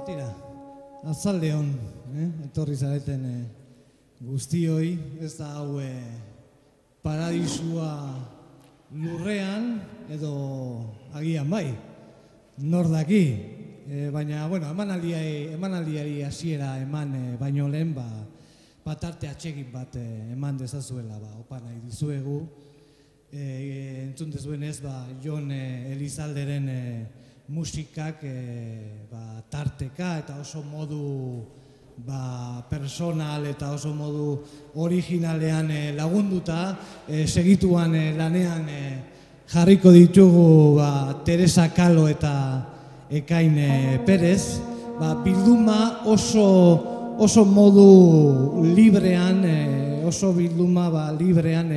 Tira, atzaldeon, etorri zareten guztioi, ez da hau paradisua lurrean edo agian bai, nor daki, baina, bueno, emanaldiari hasiera eman baino lehen, tarte atsegin bat eman dezazuela, opa nahi dizuegu, entzun dezuenez, Jon Elizalderen musikak tarteka eta oso modu personal eta oso modu originalean lagunduta segituan lanean jarriko ditugu Teresa Kalo eta Ekain Perez, bilduma oso modu librean,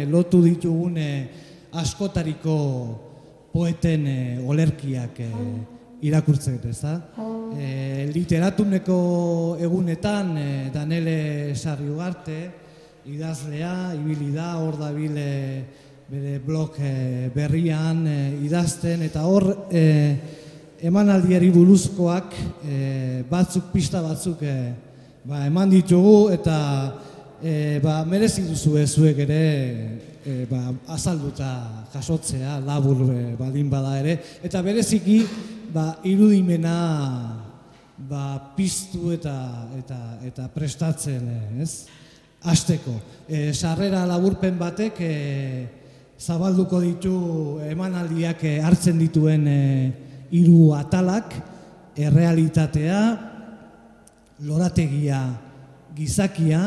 lotu ditugun askotariko poeten olerkiak irakurtzen, ezta? Literatuneko egunetan Danele Sarriugarte idazlea, ibili da, hor dabil bere blog berrian idazten, eta hor emanaldiari buruzkoak pista batzuk eman ditugu, eta merezi duzu zuek ere azalduta jasotzea, labur baldin bada ere, eta bereziki irudimena piztu eta prestatzen hasteko. Sarrera laburpen batek zabalduko ditu emanaldiak hartzen dituen 3 atalak: errealitatea, lorategia, gizakia.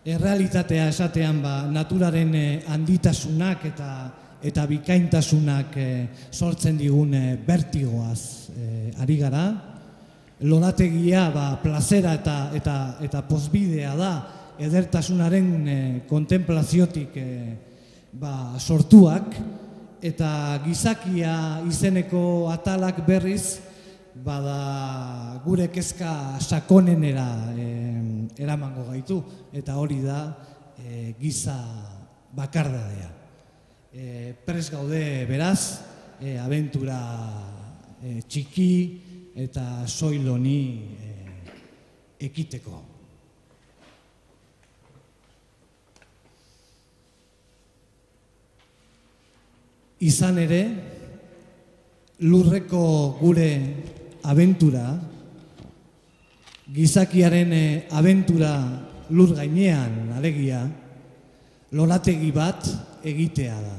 Errealitatea esatean naturaren handitasunak eta bikaintasunak sortzen digun bertigoaz ari gara. Lorategia plazera eta pozbidea da, edertasunaren kontemplaziotik sortuak, eta gizakia izeneko atalak berriz gure kezka sakonenera eramango gaitu, eta hori da giza bakardadea. Prest gaude beraz, abentura txiki eta soil honi ekiteko. Izan ere, lurreko gure abentura, gizakiaren abentura lur gainean, alegia, lorategi bat egitea da.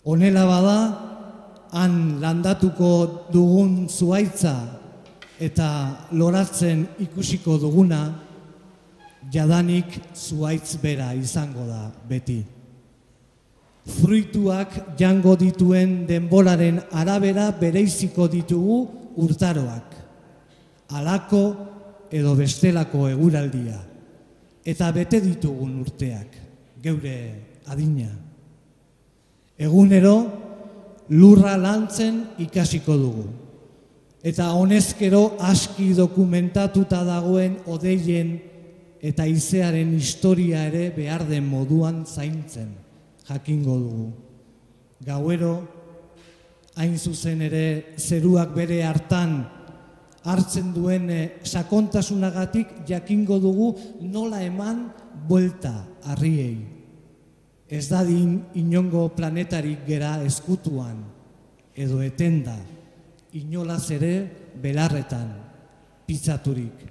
Honela bada, han landatuko dugun zuhaitza eta loratzen ikusiko duguna, jadanik zuhaitz bera izango da beti. Fruituak jango dituen denboraren arabera bereiziko ditugu urtaroak, halako edo bestelako eguraldia, eta bete ditugun urteak, geure adina. Egunero lurra lantzen ikasiko dugu, eta honezkero aski dokumentatuta dagoen odeien eta izearen historia ere behar den moduan zaintzen jakingo dugu. Gauero, hain zuzen ere zeruak bere hartan hartzen duen sakontasunagatik jakingo dugu nola eman buelta harriei. Ez dadin inongo planetarik gera ezkutuan, edo etenda, inolaz ere belarretan pitzaturik.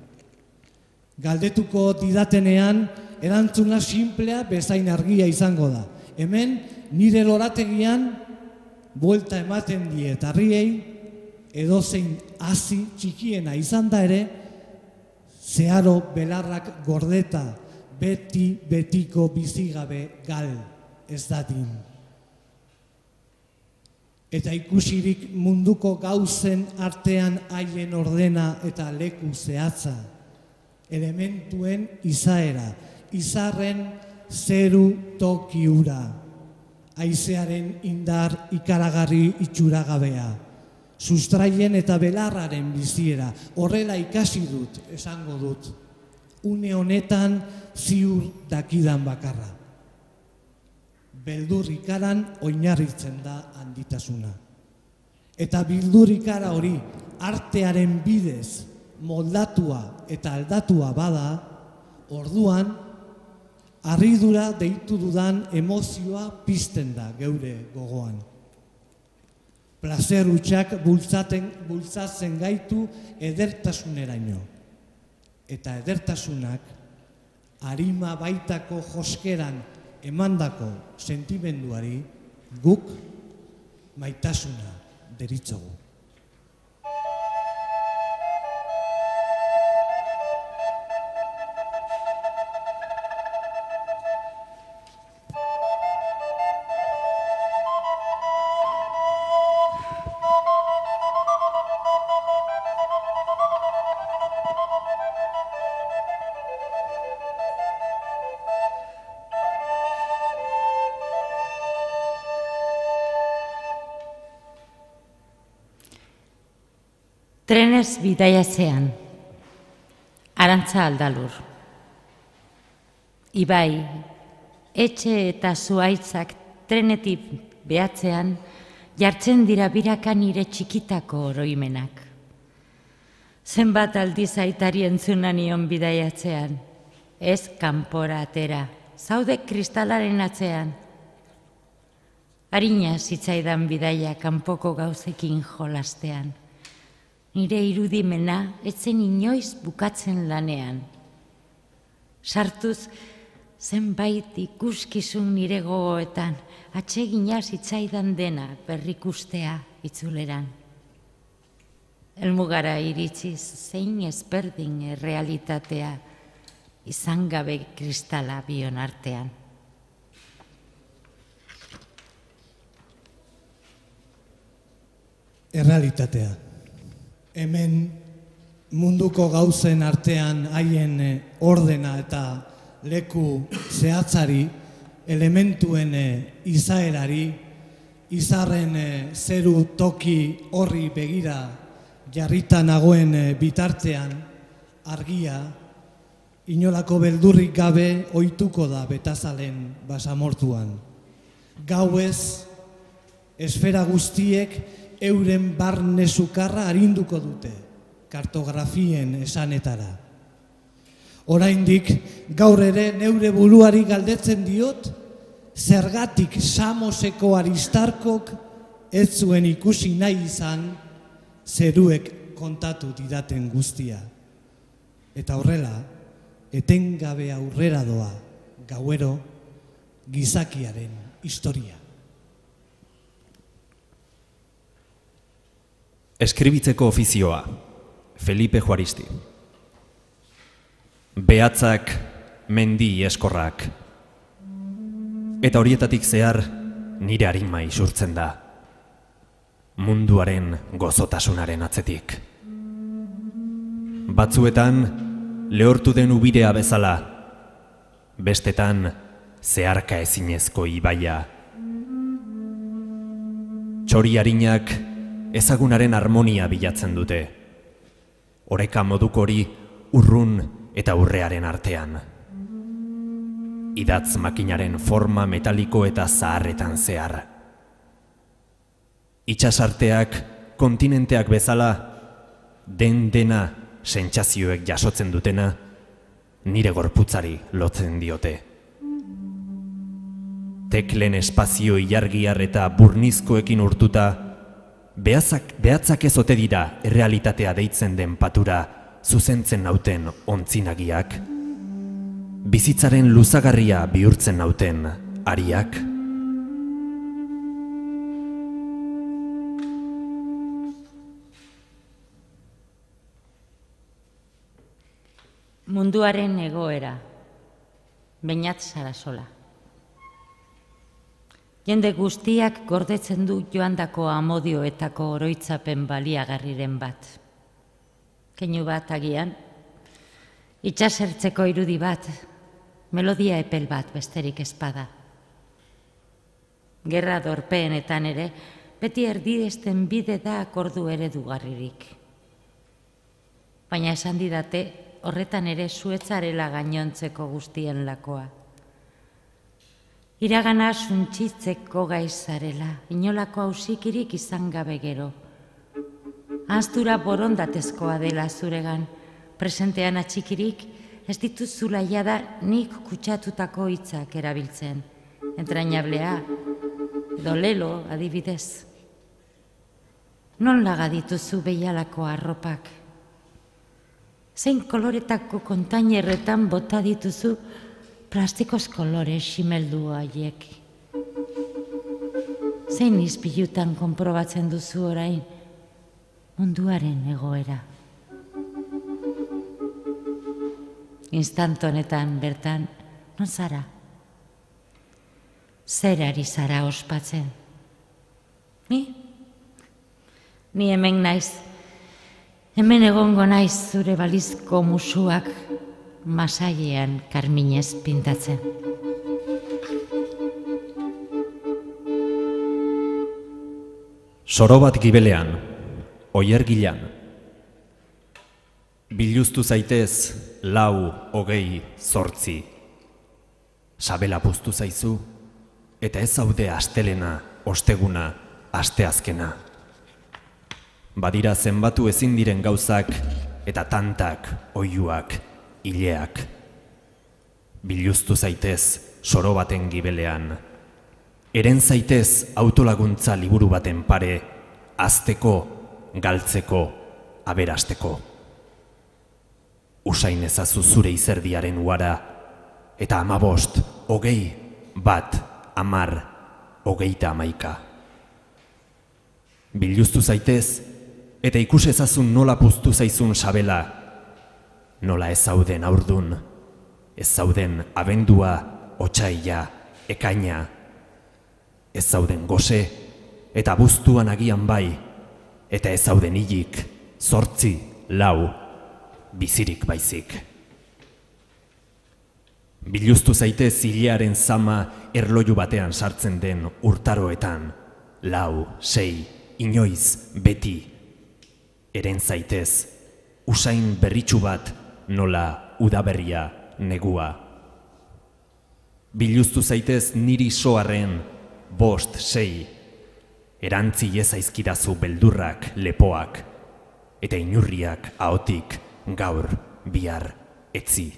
Galdetuko didatenean, erantzuna sinplea bezain argia izango da. Hemen, nire lorategian, buelta ematen diet harriei, edozein hazi txikiena izan da ere, zeharo belarrak gordeta, betiko bizigabe gal ez dadin. Eta ikusirik munduko gauzen artean haien ordena eta leku zehatza, elementuen izaera, izarren zeru toki ura, haizearen indar ikaragarri itxuragabea, sustraien eta belarraren biziera, horrela ikasi dut, esango dut, une honetan ziur dakidan bakarra. Beldurrikaran oinarritzen da handitasuna. Eta beldurrikara hori artearen bidez moldatua eta aldatua bada, orduan, harridura deitu dudan emozioa pizten da geure gogoan. Plazer hutsak bultzatzen gaitu edertasuneraino. Eta edertasunak arima baitako joskeran emandako sentimenduari guk maitasuna deritzogu. Trenez bidaiatzean, Arantza Aldalur. Ibai, etxe eta zuaitzak trenetik behatzean, jartzen dira biraka nire txikitako oroimenak. Zenbat aldiz aitari entzuna nion bidaiatzean, ez kanpora atera, zaude kristalaren atzean. Arina zitzaidan bidaia kanpoko gauzekin jolastean. Nire irudimena etzen inoiz bukatzen lanean. Sartuz zenbait ikuskizun nire gogoetan, atsegina zitzaidan dena berrikustea itzuleran. Helmugara iritsiz zein ezberdin errealitatea, izan gabe kristala bion artean. Errealitatea. Hemen munduko gauzen artean haien ordena eta leku zehatzari, elementuen izaerari, izarren zeru toki horri begira jarrita nagoen bitartean argia, inolako beldurrik gabe ohituko da betazalen basamortuan. Gauez, esfera guztiek euren barne sukarra arinduko dute, kartografien esanetara. Oraindik gaur ere neure buruari galdetzen diot, zergatik Samoseko Aristarkok ez zuen ikusi nahi izan zeruek kontatu didaten guztia. Eta horrela, etengabe aurrera doa gauero gizakiaren historia. Eskribitzeko ofizioa, Felipe Juaristi. Behatzak, mendi eskorrak. Eta horietatik zehar nire arima isurtzen da. Munduaren gozotasunaren atzetik. Batzuetan lehortu den ubidea bezala, bestetan zeharka ezinezko ibaia. Txori harinak ezagunaren harmonia bilatzen dute. Oreka modukori urrun eta urrearen artean. Idatz makinaren forma metaliko eta zaharretan zehar. Itsasarteak, kontinenteak bezala, dena sentsazioek jasotzen dutena, nire gorputzari lotzen diote. Teklen espazio ilargiar eta burnizkoekin urtuta, behatzak ez ote dira errealitatea deitzen den patura zuzentzen nauten ontzinagiak, bizitzaren luzagarria bihurtzen nauten ariak. Munduaren egoera, Beñat Sarasola. Jende guztiak gordetzen du joandako amodioetako oroitzapen baliagarriren bat. Keinu bat agian, itsasertzeko irudi bat, melodia epel bat besterik ezpada. Gerra dorpeenetan ere, beti erdiesten bide da akordu eredugarririk. Baina esan didate, horretan ere zuetzarela gainontzeko guztien lakoa. Iragana suntsitzeko gaizarela, inolako hausikirik izan gabe gero. Ahaztura borondatezkoa dela zuregan, presentean atxikirik, ez dituzula jada nik kutsatutako hitzak erabiltzen. Entrañablea, edo lelo adibidez. Non laga dituzu behialako arropak? Zein koloretako kontainerretan bota dituzu plastikoz kolore ximeldu haiek? Zein izpilutan konprobatzen duzu orain munduaren egoera? Instant honetan bertan, non zara? Zer ari zara ospatzen? Ni hemen naiz. Hemen egongo naiz zure balizko musuak masailean karminez pintatzen. Soro bat gibelean, oiergilan. Biluztu zaitez 4, 20, 8. Sabela puztu zaizu, eta ez zaude astelena, osteguna, asteazkena. Badira zenbatu ezin diren gauzak, eta tantak, oiuak, hileak. Biluztu zaitez soro baten gibelean. Eren zaitez autolaguntza liburu baten pare, azteko, galtzeko, aberasteko. Usain ezazu zure izerdiaren uara, eta 15, 20, 1, 10, 21. Biluztu zaitez, eta ikus ezazun nola puztu zaizun sabela, nola ez zauden aurdun, ez zauden abendua, otsaila, ekaina, ez zauden gose, eta abuztuan agian bai, eta ez zauden hilik, 8, 4, bizirik baizik. Biluztu zaitez hilearen zama erloju batean sartzen den urtaroetan, 4, 6, inoiz, beti. Eren zaitez, usain berritxu bat nola udaberria negua. Biluztu zaitez niri soarren 5, 6. Erantzi ezaizkidazu beldurrak, lepoak, eta inurriak ahotik gaur, bihar, etzi.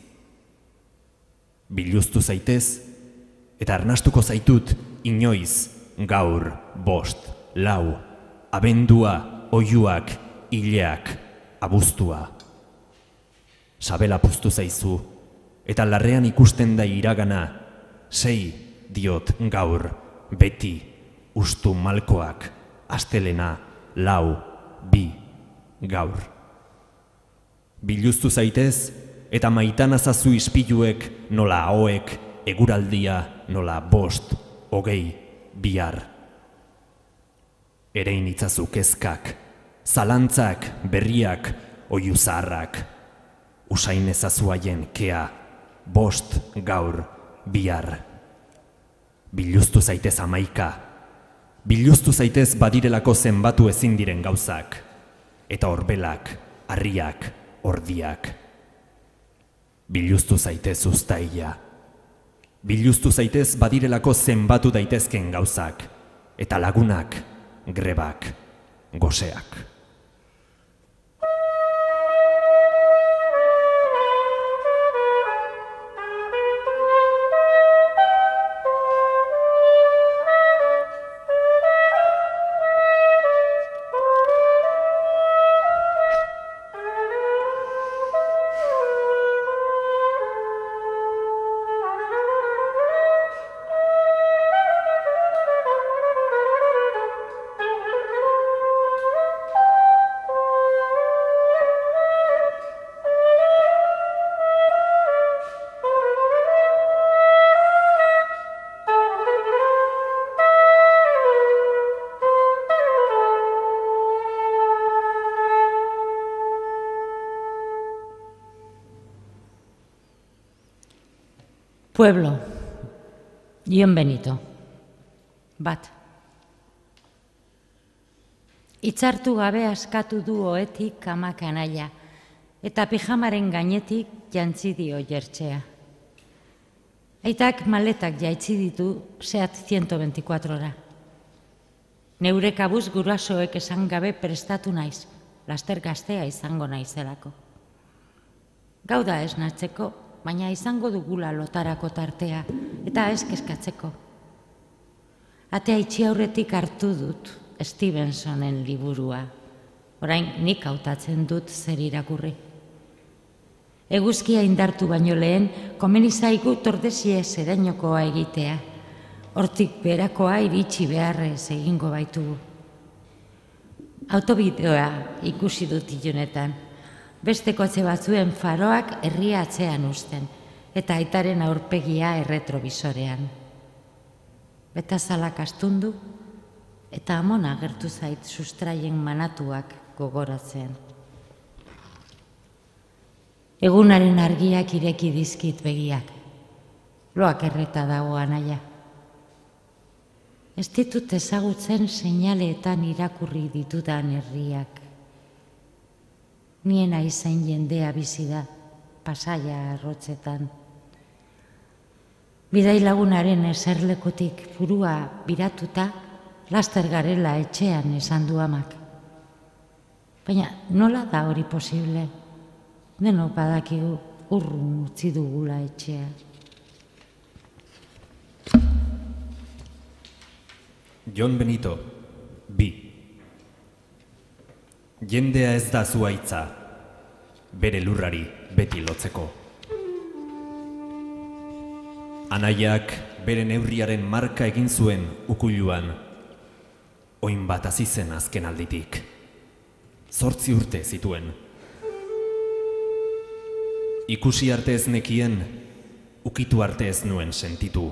Biluztu zaitez, eta arnastuko zaitut inoiz, gaur, 5, 4, abendua, oiuak, hileak, abuztua. Sabela puztu zaizu, eta larrean ikusten da iragana, 6, diot gaur, beti, ustu malkoak, astelena, 4, 2, gaur. Biluztu zaitez, eta maitan azazu ispiluek, nola ahoek, eguraldia, nola 5, 20, bihar. Erein itzazu kezkak, zalantzak, berriak, oiu zaharrak. Usain ezazu haien kea, 5, gaur, bihar. Biluztu zaitez 11. Biluztu zaitez badirelako zenbatu ezin diren gauzak. Eta orbelak, harriak, ordiak. Biluztu zaitez uztaila. Biluztu zaitez badirelako zenbatu daitezken gauzak. Eta lagunak, grebak, goseak. Pueblo, Ion Benito, bat. Itzartu gabe askatu du oetik amak anaia, eta pijamaren gainetik jantzi dio jertxea. Aitak maletak jaitzi ditu Seat 124-ra. Neure kabuz gurasoek esan gabe prestatu naiz, laster gaztea izango naizelako. Gau da esnatzeko, baina izango dugula lotarako tartea, eta ez kezkatzeko. Atea itxi aurretik hartu dut Stevensonen liburua. Orain nik hautatzen dut zer irakurri. Eguzkia indartu baino lehen, komeni zaigu tordesie zerainokoa egitea. Hortik berakoa iritsi beharrez egingo baitugu. Autobideoa ikusi dut ilunetan. Beste kotxe batzuen faroak herria atzean uzten, eta aitaren aurpegia erretrobisorean. Betazalak astundu, eta amona agertu zait sustraien manatuak gogoratzen. Egunaren argiak ireki dizkit begiak. Loak erreta dago anaia. Ez ditut ezagutzen seinaleetan irakurri ditudan herriak. Nien aizain jendea bizi da, Pasaia arrotzetan. Bidai lagunaren eserlekutik burua biratuta, laster garela etxean esan du amak. Baina nola da hori posible? Denok badakigu urrun utzi dugula etxea. Jon Benito, 2. Jendea ez da zuhaitza, bere lurrari beti lotzeko. Anaiak bere neurriaren marka egin zuen ukuluan, oin bat hasi zen azken alditik. 8 urte zituen. Ikusi arte ez nekien, ukitu arte ez nuen sentitu.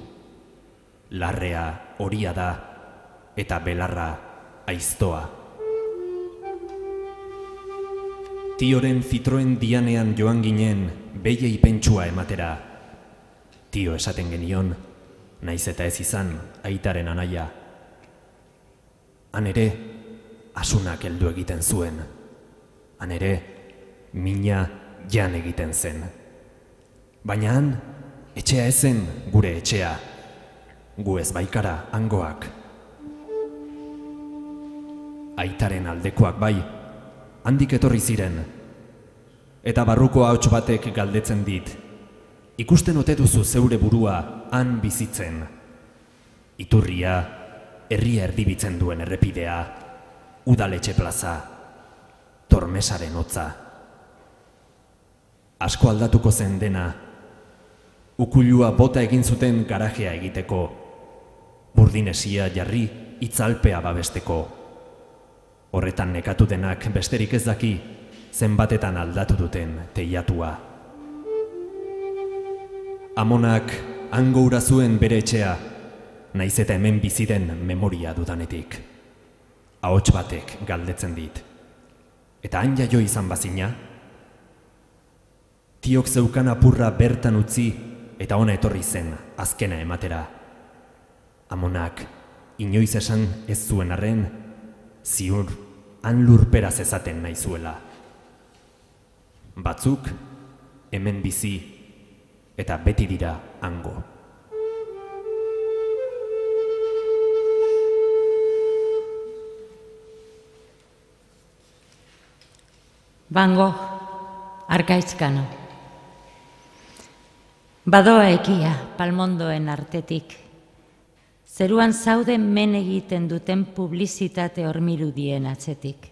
Larrea horia da, eta belarra aiztoa. Tioren Citroen Dianean joan ginen behiei pentsua ematera. Tio esaten genion, naiz eta ez izan aitaren anaia. Han ere, asunak heldu egiten zuen. Han ere, mina jan egiten zen. Baina han, etxea ezen gure etxea. Gu ez baikara hangoak. Aitaren aldekoak bai, handik etorri ziren. Eta barruko ahots batek galdetzen dit. Ikusten ote duzu zeure burua han bizitzen. Iturria, herria erdibitzen duen errepidea, udaletxe plaza, Tormesaren hotza. Asko aldatuko zen dena, ukulua bota egin zuten garajea egiteko, burdinesia jarri itzalpea babesteko. Horretan nekatu denak besterik ez daki, zenbatetan aldatu duten teilatua. Amonak hango hura zuen bere etxea, naiz eta hemen biziren memoria dudanetik. Ahots batek galdetzen dit. Eta han jaio izan bazina? Tiok zeukan apurra bertan utzi eta ona etorri zen azkena ematera. Amonak inoiz esan ez zuen arren, ziur han lurperaz ezaten naizuela. Batzuk hemen bizi eta beti dira hango. Van Gogh, Arkaitzkano. Badoa ekia palmondoen artetik. Zeruan zauden men egiten duten publizitate hormirudien atzetik.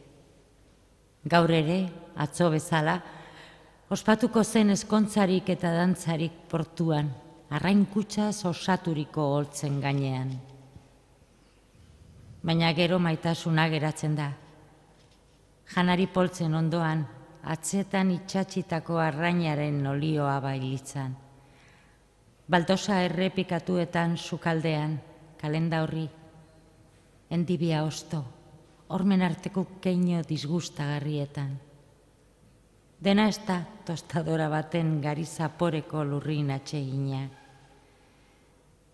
Gaur ere, atzo bezala, ospatuko zen ezkontzarik eta dantzarik portuan, arrainkutsaz osaturiko holtzen gainean. Baina gero maitasuna geratzen da. Janari poltzen ondoan, atzetan itxatxitako arrainaren olioa bailitzan. Baldosa errepikatuetan sukaldean, kalenda horri, endibia osto, hormen arteko keino disgustagarrietan. Dena ez da tostadora baten gari zaporeko lurrin atsegina.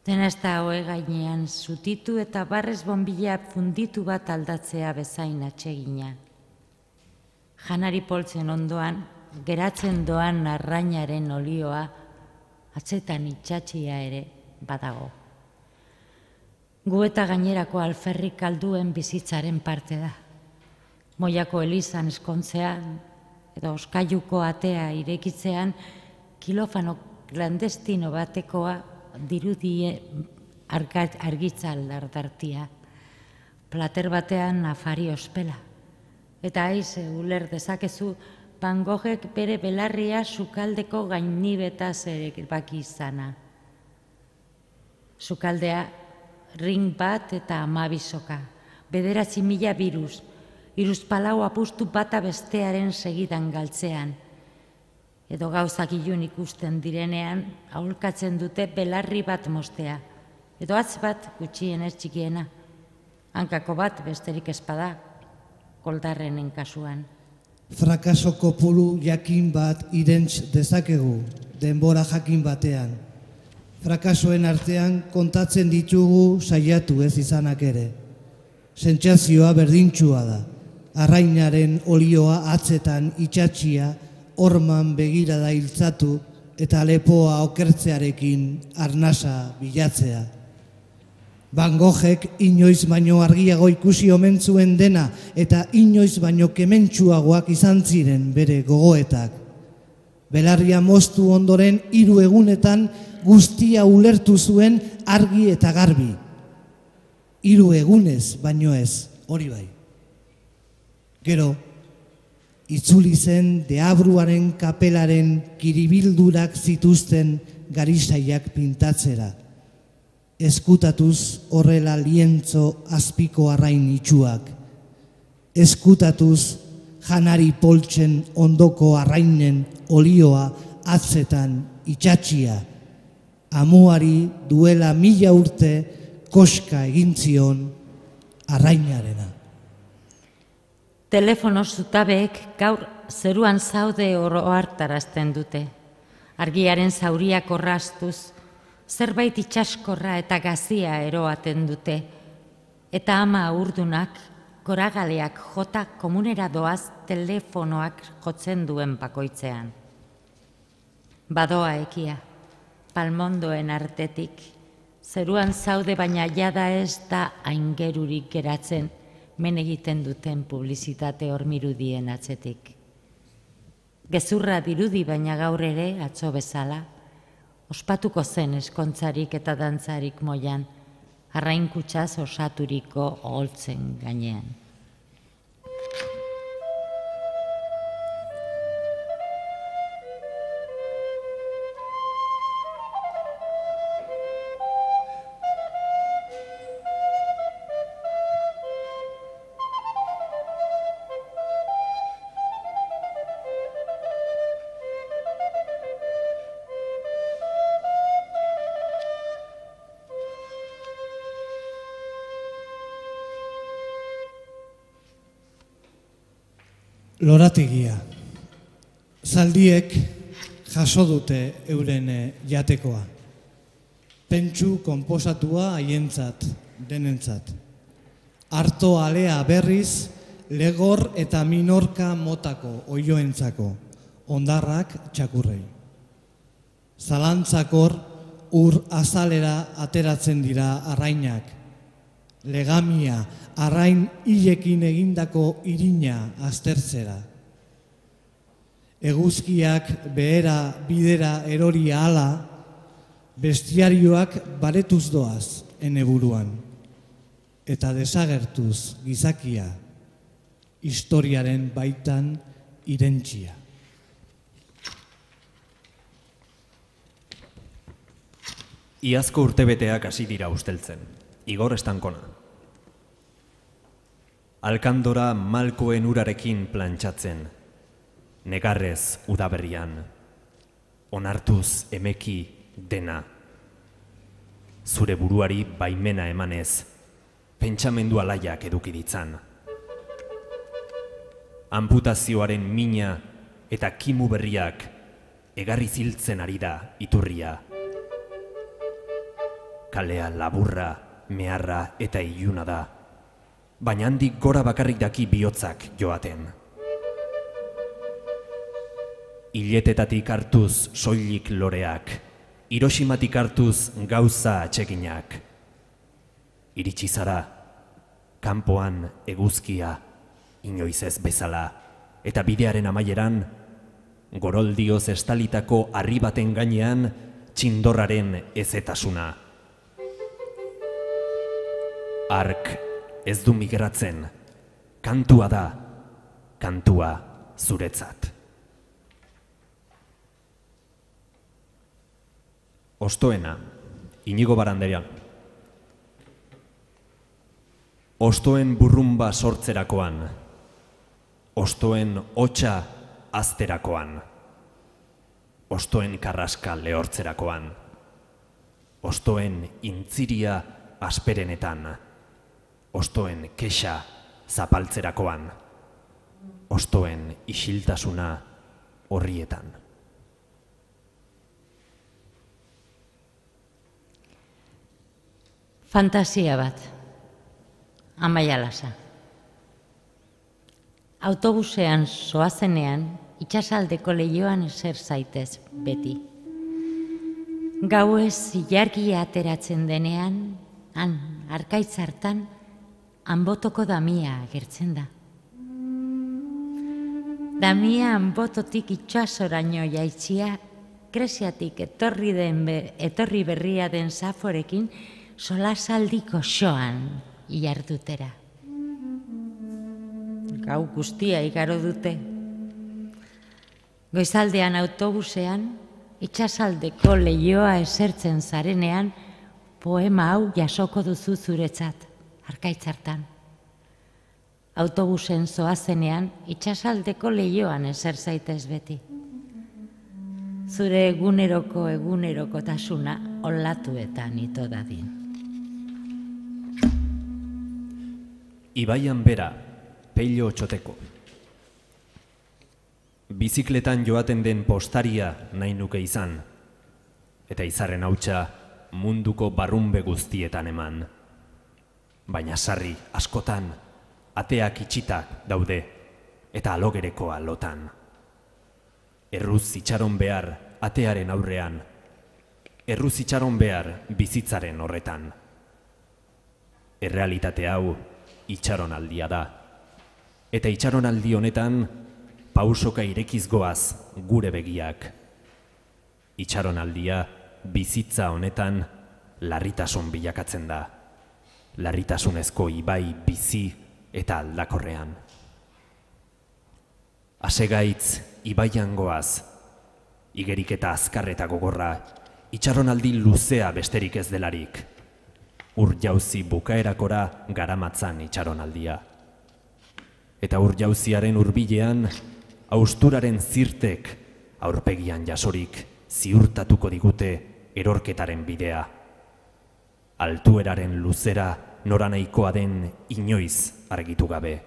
Dena ez da hoe gainean zutitu eta barrez bonbila funditu bat aldatzea bezain atsegina. Janari poltzen ondoan, geratzen doan arrainaren olioa, atzetan itxatxia ere badago. Gu eta gainerako alferrik alduen bizitzaren parte da. Moiako elizan eskontzean, edo oskailuko atea irekitzean, kilofano klandestino batekoa dirudie argitzal dardartia. Plater batean afari ospela. Eta aize uler dezakezu Van Goghek bere belarria sukaldeko gainibetaz ere baki izana. Sukaldea ring bat eta 12 soka, 9.000 birus, 3 apustu bata bestearen segidan galtzean. Edo gauzak ilun ikusten direnean, aholkatzen dute belarri bat mostea, edo hatz bat gutxienez txikiena, hankako bat besterik espada, koldarrenen kasuan. Frakaso kopuru jakin bat irentz dezakegu, denbora jakin batean. Frakasoen artean kontatzen ditugu saiatu ez izanak ere. Sentsazioa berdintxua da, arrainaren olioa atzetan itxatxia, horman begirada hiltzatu eta lepoa okertzearekin arnasa bilatzea. Van Goghek inoiz baino argiago ikusi omen zuen dena eta inoiz baino kementsuagoak izan ziren bere gogoetak. Belarria moztu ondoren 3 egunetan guztia ulertu zuen argi eta garbi. 3 egunez baino ez, hori bai. Gero, itzuli zen deabruaren kapelaren kiribildurak zituzten garisaiak pintatzera. Eskutatuz horrela lientzo azpiko arrain itxuak. Eskutatuz janari poltsen ondoko arrainen olioa atzetan itxatxia. Amuari duela 1000 urte koska egin zion arrainarena. Telefono zutabeek gaur zeruan zaude ohartarazten dute. Argiaren zauriak orrastuz, zerbait itxaskorra eta gazia eroaten dute, eta ama urdunak, koragaleak jota komunera doaz telefonoak jotzen duen bakoitzean. Badoa ekia, palmondoen artetik, zeruan zaude baina jada ez da aingerurik geratzen, men egiten duten publizitate hormirudien atzetik. Gezurra dirudi baina gaur ere atzo bezala, ospatuko zen eskontzarik eta dantzarik moian, arrain kutsaz osaturiko oholtzen gainean. Lorategia. Zaldiek jaso dute euren jatekoa. Pentsu konposatua haientzat, denentzat. Arto alea berriz, legor eta minorka motako oioentzako, ondarrak txakurrei. Zalantzakor ur azalera ateratzen dira arrainak. Legamia, arrain hilekin egindako irina aztertzera. Eguzkiak behera bidera erori ahala, bestiarioak baretuz doaz ene buruan, eta desagertuz gizakia, historiaren baitan irentsia. Iazko urtebeteak hasi dira usteltzen, Igor Estankona. Alkandora malkoen urarekin plantxatzen, negarrez udaberrian, onartuz emeki dena. Zure buruari baimena emanez, pentsamendu alaiak eduki ditzan. Amputazioaren mina eta kimu berriak egarri ziltzen ari da iturria. Kalea laburra, meharra eta iluna da, baina handik gora bakarrik daki bihotzak joaten. Iletetatik hartuz soilik loreak, Hiroshimatik hartuz gauza atseginak. Iritsi zara, kanpoan eguzkia, inoiz ez bezala, eta bidearen amaieran, goroldioz estalitako harri baten gainean, txindorraren ezetasuna. Ark ez du migratzen, kantua da, kantua zuretzat. Ostoena, Inigo Barandiaran. Ostoen burrumba sortzerakoan, ostoen hotsa azterakoan, ostoen karraska lehortzerakoan, ostoen intziria asperenetan, ostoen kexa zapaltzerakoan, ostoen isiltasuna horrietan. Fantasia bat, Amaia Lasa. Autobusean zoazenean, itsasaldeko leihoan eser zaitez beti. Gauez ilargia ateratzen denean, han, arkaitz hartan, Anbotoko damia agertzen da. Damia Anbototik itsasoraino jaitsia, Greziatik etorri berria den Saforekin, solasaldiko xoan ilardutera. Gau guztia igaro dute. Goizaldean autobusean, itsasaldeko leihoa esertzen zarenean, poema hau jasoko duzu zuretzat, arkaitz hartan. Autobusen zoazenean, itsasaldeko leihoan eser zaitez beti. Zure egunerokotasuna olatuetan ito dadin. Ibaian bera, Pello Txoteko. Bizikletan joaten den postaria nahi nuke izan, eta izarren hautsa munduko barrunbe guztietan eman. Baina sarri askotan, ateak itxitak daude, eta alogerekoa lotan. Erruz itxaron behar atearen aurrean, erruz itxaron behar bizitzaren horretan. Errealitate hau itxaronaldia da, eta itxaronaldi honetan pausoka irekiz goaz gure begiak. Itxaronaldia bizitza honetan larritasun bilakatzen da, larritasunezko ibai bizi eta aldakorrean. Asegaitz ibaian goaz, igerik eta azkar eta gogorra, itxaronaldi luzea besterik ez delarik. Ur jauzi bukaerakora garamatzan itxaronaldia. Eta ur jauziaren hurbilean, austuraren zirtek, aurpegian jasorik, ziurtatuko digute erorketaren bidea. Altueraren luzera noranahikoa den inoiz argitu gabe.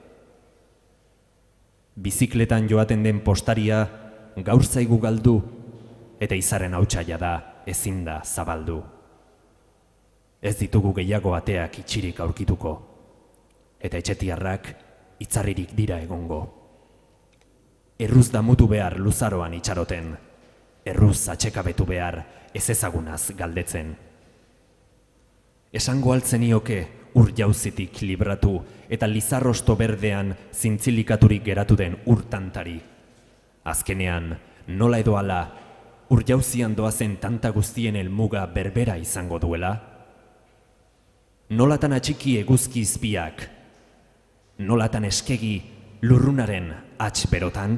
Bizikletan joaten den postaria gaur zaigu galdu, eta izarren hautsaia da ezin da zabaldu. Ez ditugu gehiago ateak itxirik aurkituko, eta etxetiarrak itzarririk dira egongo. Erruz damutu behar luzaroan itxaroten, erruz atxekabetu behar ez ezagunaz galdetzen. Esango altzenioke ur jauzitik libratu eta lizarrosto berdean zintzilikaturik geratu den urtantari. Azkenean, nola edo ala, ur jauzian doazen tanta guztien helmuga berbera izango duela? Nolatan atxiki eguzki izpiak, nolatan eskegi lurrunaren hats berotan?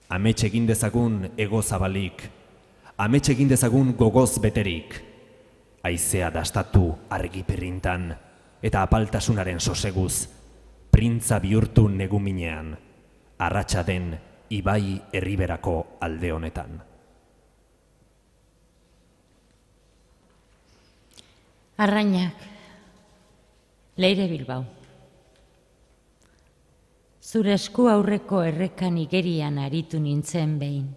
Amets egin dezagun ego zabalik, amets egin dezagun gogoz beterik, haizea dastatu argi perrintan, eta apaltasunaren soseguz, printza bihurtu neguminean, arratsa den ibai herriberako alde honetan. Arrainak, Leire Bilbao. Zure esku aurreko errekan igerian aritu nintzen behin.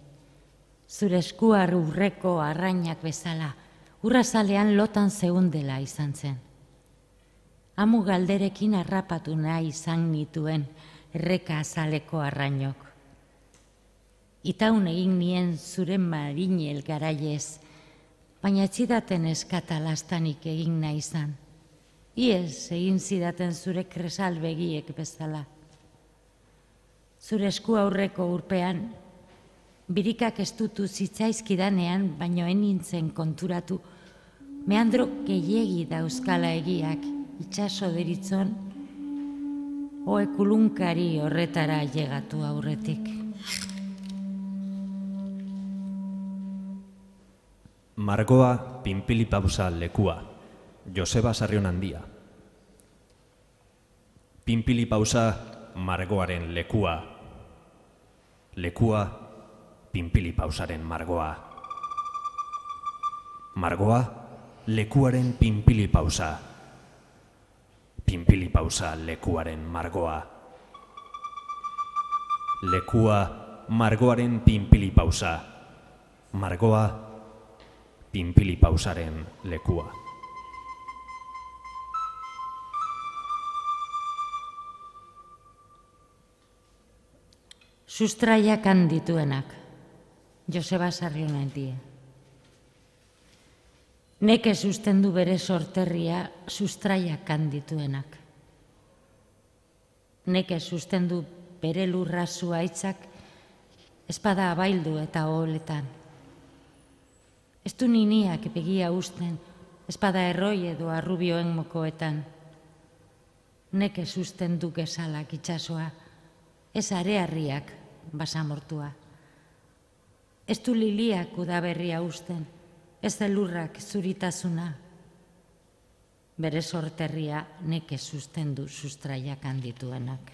Zure esku aurreko arrainak bezala, urrazalean lotan zeundela izan zen. Amu galderekin harrapatu nahi izan nituen erreka azaleko arrainok. Itaun egin nien zure marinel garaiez, baina ez zidaten eskata lastanik egin nahi izan. Iez egin zidaten zure kresal begiek bezala. Zure esku aurreko urpean, birikak estutu zitzaizkidanean, baino enintzen konturatu, meandro gehiegi dauzkala egiak, itxaso deritzon, oe kulunkari horretara llegatu aurretik. Margoa Pinpilipausa lekua, Joseba Sarrionandia. Pinpilipausa margoaren lekua, lekua Pinpilipausaren margoa. Margoa lekuaren Pinpilipausa, Pinpilipausa lekuaren margoa. Lekua margoaren Pinpilipausa, margoa Pinpilipausaren lekua. Sustraiak handituenak, Joseba Sarrionandia. Neke sustendu bere sorterria sustraiak handituenak. Neke sustendu bere lurra zuaitzak espada abaildu eta oholetan. Ez du niniak begia usten, espada erroi edo arrubioen mokoetan. Neke sustendu gezalak itxasoa, ez arearriak basamortua. Ez du liliak udaberria usten, ez elurrak zuritasuna. Bere sorterria neke sustendu sustraiak handituenak.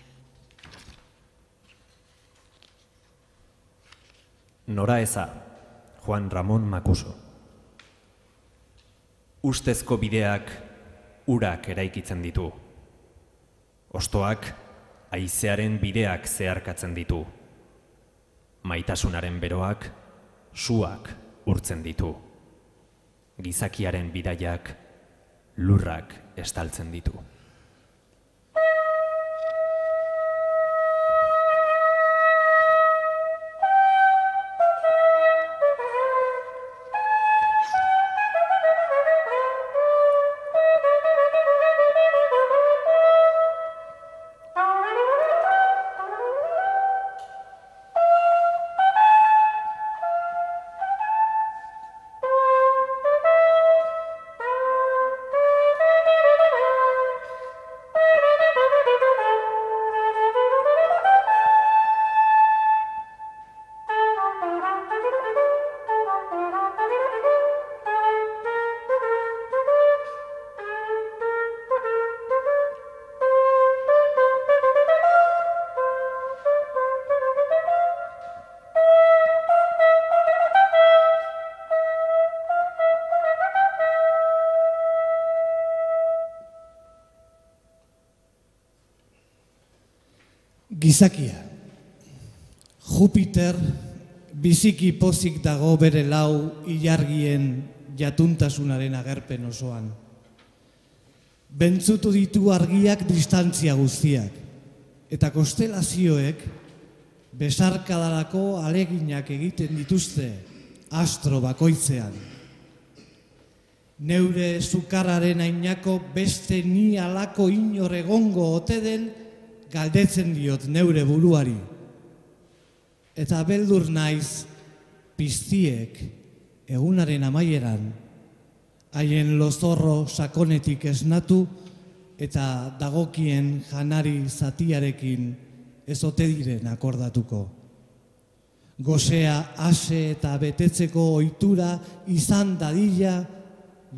Nora eza, Juan Ramón Makuso. Ustezko bideak urak eraikitzen ditu. Ostoak haizearen bideak zeharkatzen ditu. Maitasunaren beroak suak urtzen ditu. Gizakiaren bidaiak lurrak estaltzen ditu. Gizakia. Jupiter biziki pozik dago bere lau ilargien jatuntasunaren agerpen osoan. Bentzutu ditu argiak distantzia guztiak, eta konstelazioek besarkadalako aleginak egiten dituzte astro bakoitzean. Neure sukarraren ainako beste ni alako inor egongo ote den galdetzen diot neure buruari. Eta beldur naiz piztiek egunaren amaieran haien lozorro sakonetik esnatu eta dagokien janari zatiarekin ez ote diren akordatuko. Gosea ase eta betetzeko ohitura izan dadila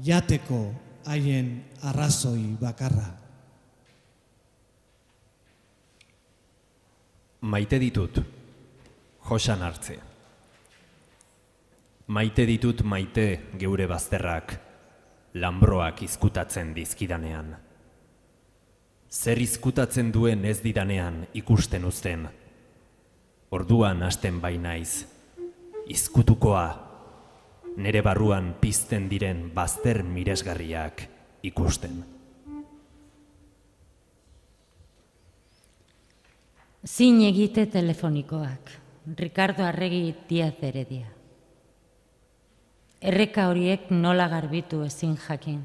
jateko haien arrazoi bakarra. Maite ditut, Josan Hartze. Maite ditut maite geure bazterrak, lanbroak izkutatzen dizkidanean. Zer izkutatzen duen ez didanean ikusten uzten. Orduan hasten bainaiz, izkutukoa, nere barruan pizten diren bazter miresgarriak ikusten. Zin egite telefonikoak, Ricardo Arregi Diaz Heredia. Erreka horiek nola garbitu ezin jakin.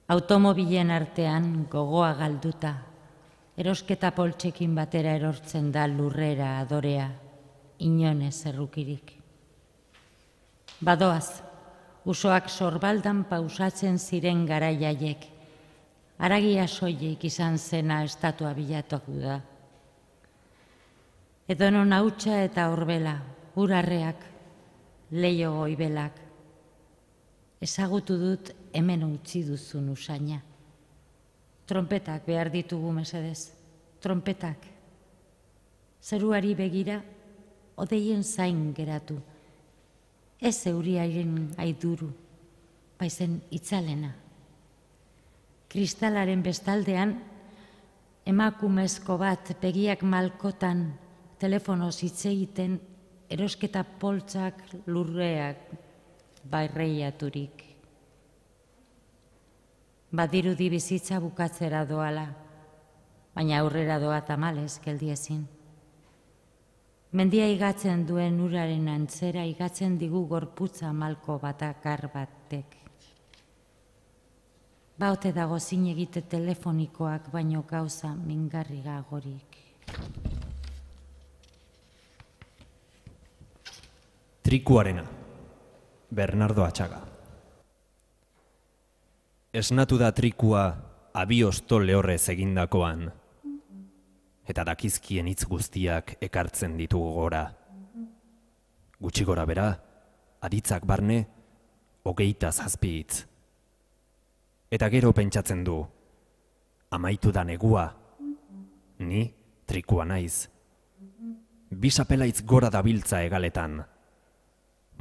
Automobilen artean gogoa galduta, Erosketa poltsekin batera erortzen da lurrera adorea, inonez errukirik. Badoaz, usoak sorbaldan pausatzen ziren garaiaiek, haragia soilik izan zena estatua bilatuko da. Edonon hautsa eta horbela, urarreak, leio goibelak. Ezagutu dut hemen utzi duzun usaina. Trompetak behar ditugu mesedez, trompetak. Zeruari begira, odeien zain geratu. Ez euriaren aiduru, baizen itzalena. Kristalaren bestaldean, emakumezko bat begiak malkotan, telefonoz hitz egiten, erosketa poltsak lurreak bairreiaturik. Badirudi bizitza bukatzera doala, baina aurrera doa tamalez geldiezin. Mendia igatzen duen uraren antzera igatzen digu gorputza malko batakar batek. Baote dago zin egite telefonikoak baino gauza mingarrigagorik. Trikuarena, Bernardo Atxaga. Esnatu da trikua abiosto lehorrez egindakoan, eta dakizkien hitz guztiak ekartzen ditugu gora. Gutxi gora bera, aditzak barne, 27 hitz. Eta gero pentsatzen du, amaitu da negua, ni trikua naiz. Bisapelaitz gora dabiltza egaletan.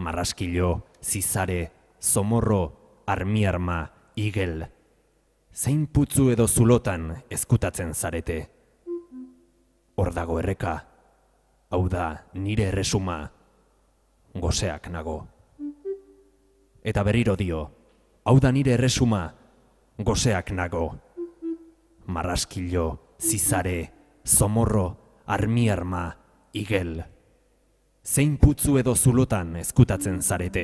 Marraskilo, zizare, zomorro, armiarma, igel. Zein putzu edo zulotan ezkutatzen zarete. Hor dago erreka, hau da nire erresuma, goseak nago. Eta berriro dio, hau da nire erresuma, goseak nago. Marraskilo, zizare, zomorro, armiarma, igel. Zein putzu edo zulotan ezkutatzen zarete.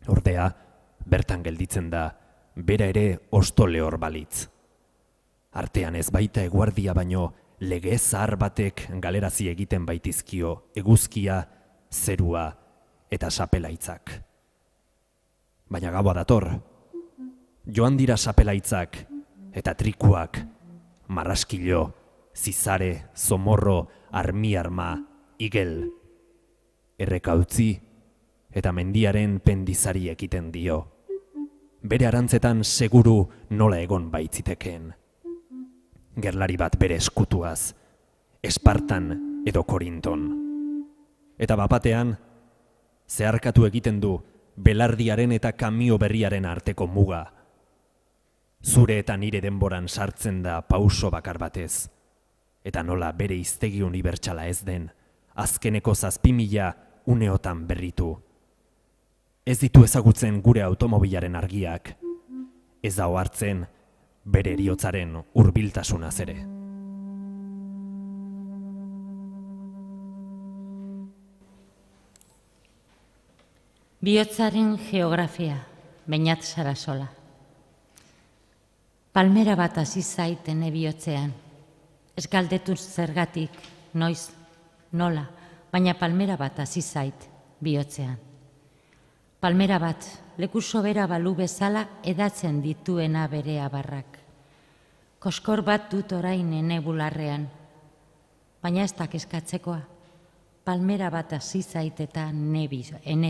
Ordea, bertan gelditzen da, bera ere osto lehor balitz. Artean ez baita eguardia baino, lege zahar batek galerazi egiten baitizkio eguzkia, zerua eta sapelaitzak. Baina gaua dator, joan dira sapelaitzak eta trikuak, marraskilo, zizare, zomorro, armiarma, igel. Erreka utzi eta mendiaren pendizari ekiten dio. Bere arantzetan seguru nola egon baitzitekeen. Gerlari bat bere eskutuaz, Espartan edo Korinton. Eta bapatean, zeharkatu egiten du belardiaren eta kamio berriaren arteko muga. Zure eta nire denboran sartzen da pauso bakar batez, eta nola bere hiztegi unibertsala ez den, azkeneko 7.000 uneotan berritu. Ez ditu ezagutzen gure automobilaren argiak, ez da ohartzen bere heriotzaren hurbiltasunaz ere. Bihotzaren geografia, Beñat Sarasola. Palmera bat hasi zait ene bihotzean. Ez galdetu zergatik, noiz, nola, baina palmera bat hasi zait bihotzean. Palmera bat, leku sobera balu bezala edatzen dituena bere abarrak. Koskor bat dut orain ene bularrean, baina ez da kezkatzekoa. Palmera bat hasi zait eta ene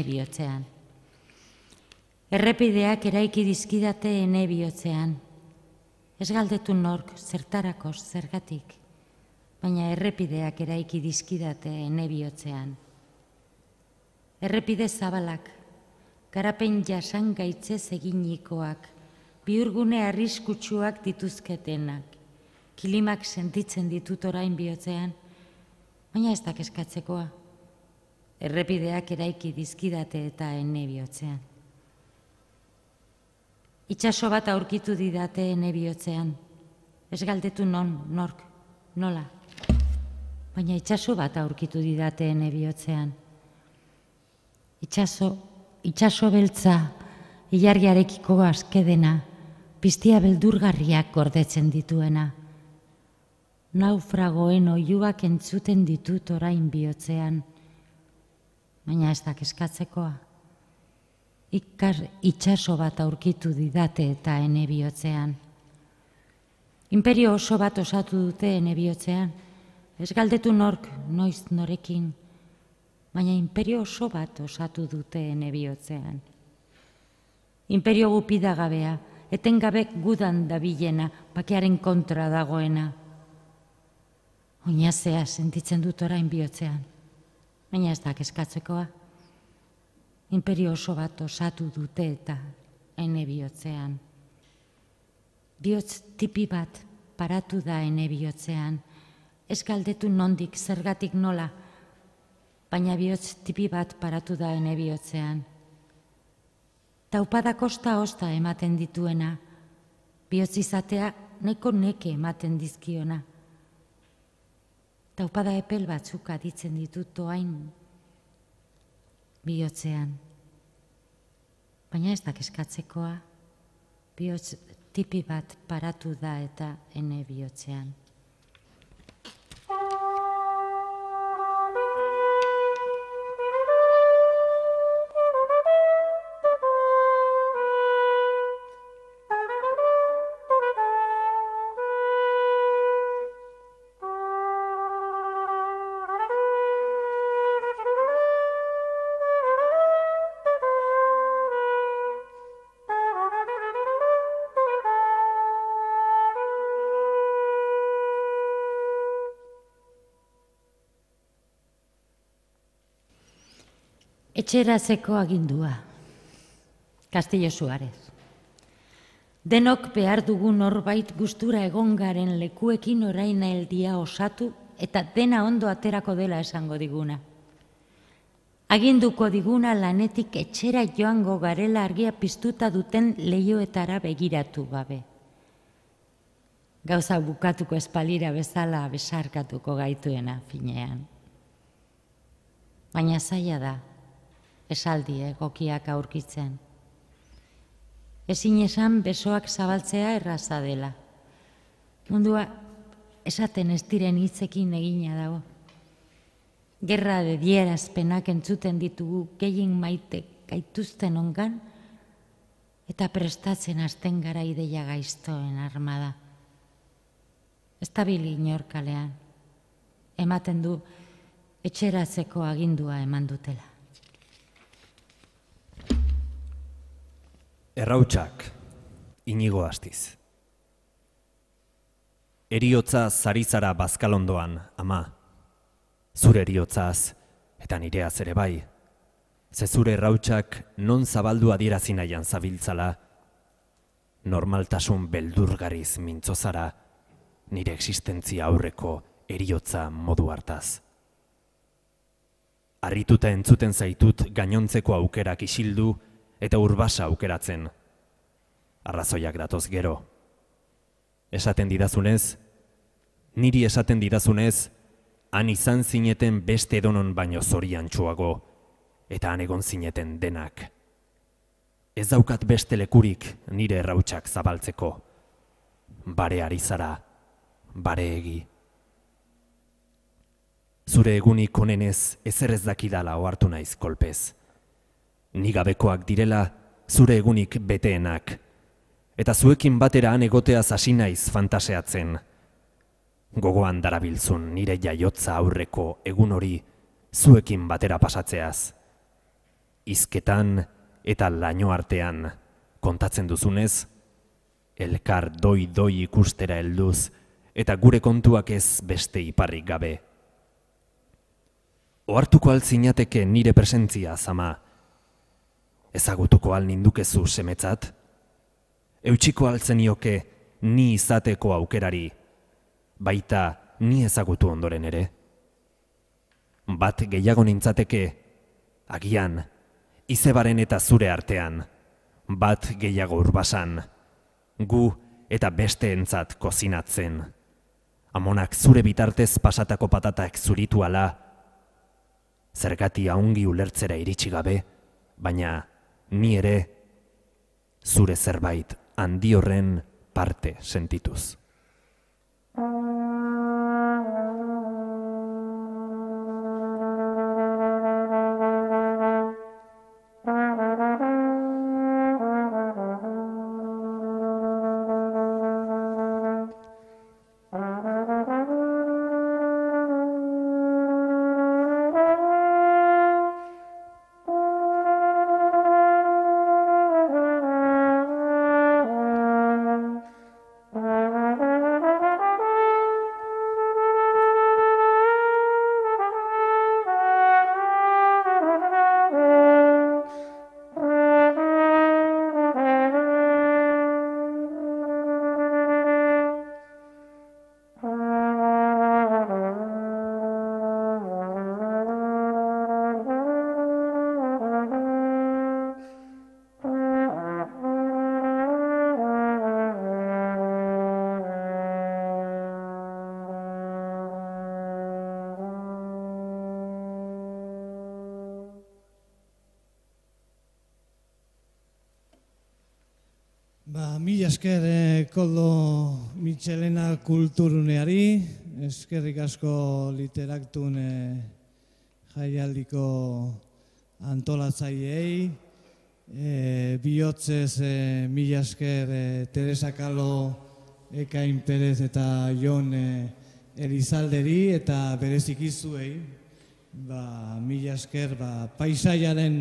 bihotzean. Errepideak eraiki dizkidate ene bihotzean. Ez galdetu nork zertarako zergatik, baina errepideak eraiki dizkidate ene bihotzean. Errepide zabalak, garapen jasangaitze eginikoak, bihurgune arriskutsuak dituzketenak, kilimak sentitzen ditut orain bihotzean, baina ez da kezkatzekoa. Errepideak eraiki dizkidate eta ene bihotzean. Itsaso bat aurkitu didate ene bihotzean. Ez galdetu non, nork, nola. Baina itsaso bat aurkitu didate ene bihotzean. Itsaso beltza, ilargiarekiko askedena, piztia beldurgarriak gordetzen dituena. Naufragoen oihuak entzuten ditut orain bihotzean, baina ez da kezkatzekoa. Itxaso bat aurkitu didate eta ene bihotzean. Inperio oso bat osatu dute ene bihotzean, ez galdetu nork, noiz norekin, baina inperio oso bat osatu dute ene bihotzean. Inperio gupidagabea, etengabe gudan dabilena, bakearen kontra dagoena. Oinazea sentitzen dut orain bihotzean, baina ez da kezkatzekoa. Inperio oso bat osatu dute eta ene bihotzean. Bihotz tipi bat paratu da ene bihotzean, ez galdetu nondik, zergatik nola, baina bihotz tipi bat paratu da ene bihotzean. Taupada kosta-osta ematen dituena, bihotz izatea nahiko neke ematen dizkiona. Taupada epel batzuk aditzen ditut oain bihotzean. Baina ez da kezkatzekoa, bihotz tipi bat paratu da eta ene bihotzean. Etxeratzeko agindua, Castillo Suárez. Denok behar dugu norbait gustura egon garen lekuekin orain eldia osatu eta dena ondo aterako dela esango diguna. Aginduko diguna lanetik etxera joango garela argia piztuta duten leihoetara begiratu gabe. Gauza bukatuko espalira bezala besarkatuko gaituena finean. Baina zaila da, esaldi egokiak aurkitzen. Ezin esan besoak zabaltzea erraza dela. Mundua esaten ez diren hitzekin egina dago. Gerra de dierazpenak entzuten ditugu gehien maite gaituzten ongan eta prestatzen hasten gara ideia gaiztoen armada. Ez dabil inor kalean. Ematen du etxeratzeko agindua eman dutela. Errautsak, Inigo Astiz. Eriotza zarizara bazkalondoan, ama. Zure eriotzaz, eta nireaz ere bai. Ze zure errautsak non zabaldu adierazi nahian zabiltzala. Normaltasun beldurgariz mintzozara, nire existentzia aurreko eriotza modu hartaz. Harrituta entzuten zaitut gainontzeko aukerak isildu, eta urbasa aukeratzen. Arrazoiak datoz gero. Esaten didazunez, niri esaten didazunez, han izan zineten beste edonon baino zoriantsuago, eta han egon zineten denak. Ez daukat beste lekurik nire errautsak zabaltzeko. Bare ari zara, bare egi. Zure egunik onenez ezer ez dakidala ohartu naiz kolpez. Ni gabekoak direla zure egunik beteenak, eta zuekin batera han egoteaz hasi naiz fantaseatzen. Gogoan darabiltzun nire jaiotza aurreko egun hori zuekin batera pasatzeaz. Hizketan eta laino artean kontatzen duzunez, elkar doi ikustera helduz eta gure kontuak ez beste iparrik gabe. Ohartuko altzinateke nire presentzia, zama. Ezagutuko al nindukezu semetzat? Eutxiko altzenioke ni izateko aukerari, baita ni ezagutu ondoren ere. Bat gehiago nintzateke, agian, izebaren eta zure artean, bat gehiago urbasan, gu eta beste entzat kozinatzen. Amonak zure bitartez pasatako patatak zuritu ala, zergatia ongi ulertzera iritsi gabe, baina ni ere zure zerbait handi horren parte sentituz. Mila esker Koldo Mitxelena kulturuneari, eskerrik asko literaktun jaialdiko antolatzaileei, bihotzez mila esker Teresa Kalo, Ekain Perez eta Jon Elizalderi eta bereziki zuei, mila esker paisaiaren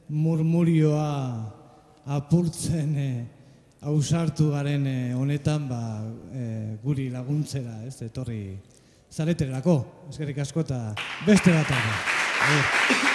murmurioa apurtzen ausartu garen honetan guri laguntzera etorri zareterako. Eskerrik asko eta beste bat.